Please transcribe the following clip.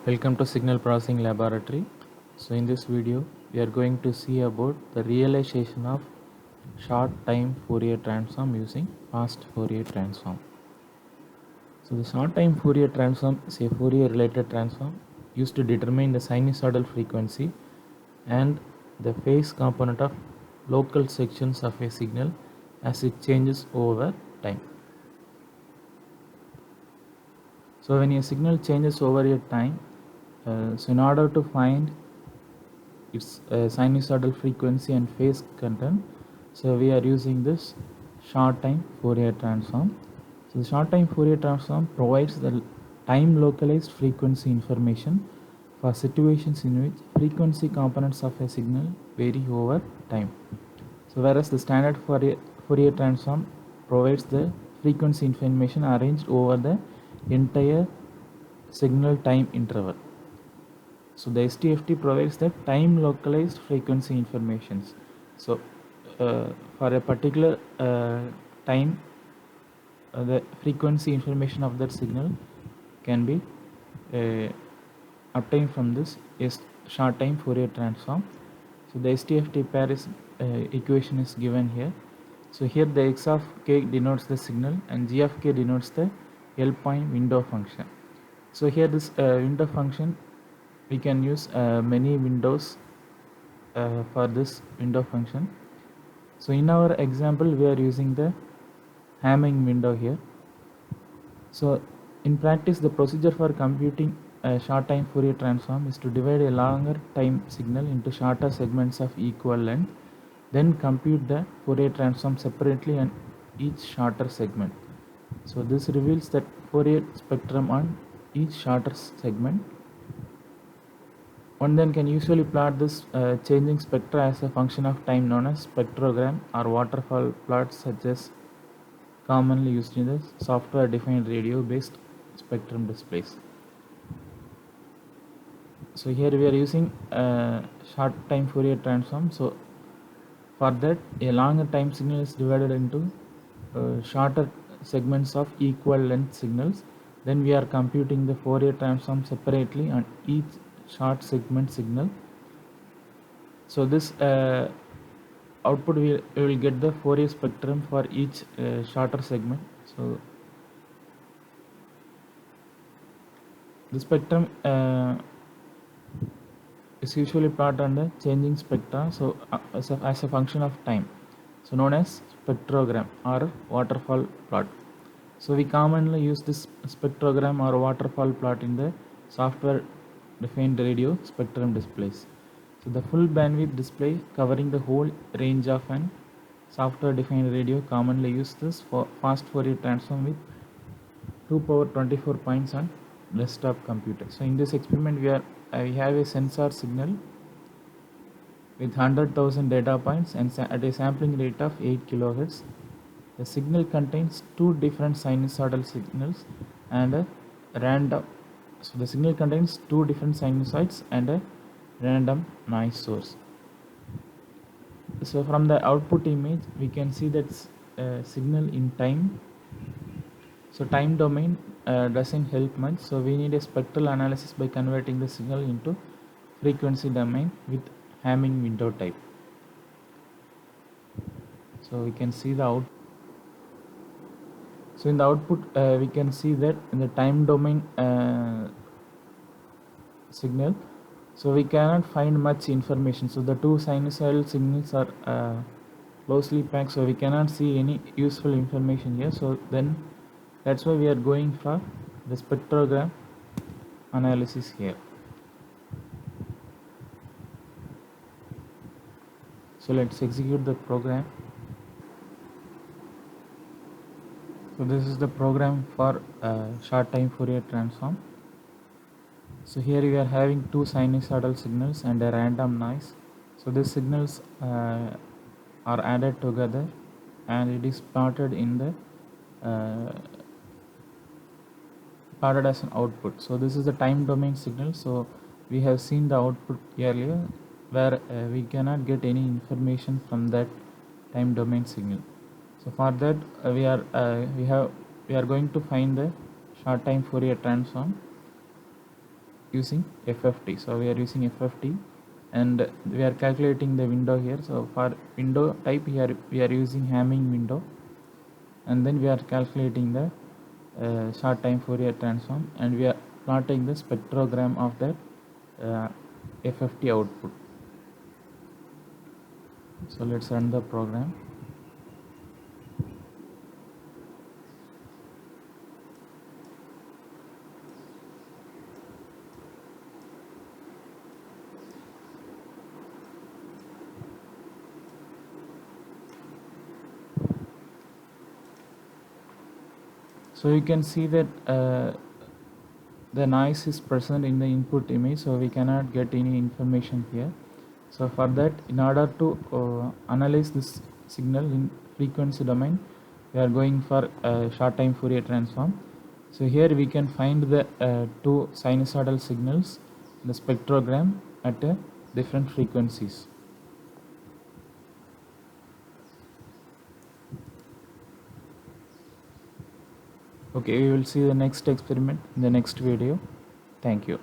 Welcome to Signal Processing Laboratory. So in this video we are going to see about the realization of short time Fourier transform using fast Fourier transform. So the short time Fourier transform is a Fourier related transform used to determine the sinusoidal frequency and the phase component of local sections of a signal as it changes over time. So when a signal changes over a time, so in order to find its sinusoidal frequency and phase content, so we are using this short time Fourier transform. So the short time Fourier transform provides the time localized frequency information for situations in which frequency components of a signal vary over time. So whereas the standard Fourier transform provides the frequency information arranged over the entire signal time interval. So the STFT provides the time localized frequency informations. So for a particular time, the frequency information of that signal can be obtained from this short time Fourier transform. So the STFT pair equation is given here. So here the x of k denotes the signal and g of k denotes the L point window function. So here this window function, we can use many windows for this window function. So in our example we are using the Hamming window here. So in practice the procedure for computing a short time Fourier transform is to divide a longer time signal into shorter segments of equal length, then compute the Fourier transform separately on each shorter segment. So this reveals that Fourier spectrum on each shorter segment. One then can usually plot this changing spectra as a function of time known as spectrogram or waterfall plots, such as commonly used in the software defined radio based spectrum displays. So here we are using short time Fourier transform. So for that, a longer time signal is divided into shorter segments of equal length signals. Then we are computing the Fourier transform separately on each short segment signal. So this output we will get the Fourier spectrum for each shorter segment. So the spectrum is usually plotted on the changing spectra, so as a function of time, so known as spectrogram or waterfall plot. So we commonly use this spectrogram or waterfall plot in the software defined radio spectrum displays. So the full bandwidth display covering the whole range of an software defined radio commonly use this for fast Fourier transform with 2 power 24 points on desktop computer. So in this experiment we have a sensor signal with 100,000 data points and at a sampling rate of 8 kHz. The signal contains two different sinusoidal signals and a random. So the signal contains two different sinusoids and a random noise source. So from the output image we can see that signal in time. So time domain doesn't help much, so we need a spectral analysis by converting the signal into frequency domain with Hamming window type. So we can see the output. So in the output we can see that in the time domain signal, so we cannot find much information. So the two sinusoidal signals are closely packed, so we cannot see any useful information here. So then that's why we are going for the spectrogram analysis here. So let's execute the program. So this is the program for short time Fourier transform. So here we are having two sinusoidal signals and a random noise. So these signals are added together and it is plotted in the plotted as an output. So this is the time domain signal. So we have seen the output earlier where we cannot get any information from that time domain signal. So for that we are going to find the short time Fourier transform. using FFT. So we are using FFT, and we are calculating the window here. So for window type here we are using Hamming window, and then we are calculating the short time Fourier transform, and we are plotting the spectrogram of that FFT output. So let's run the program. So you can see that the noise is present in the input image, so we cannot get any information here. So for that, in order to analyze this signal in frequency domain, we are going for short time Fourier transform. So here we can find the two sinusoidal signals in the spectrogram at different frequencies. Okay, we will see the next experiment in the next video. Thank you.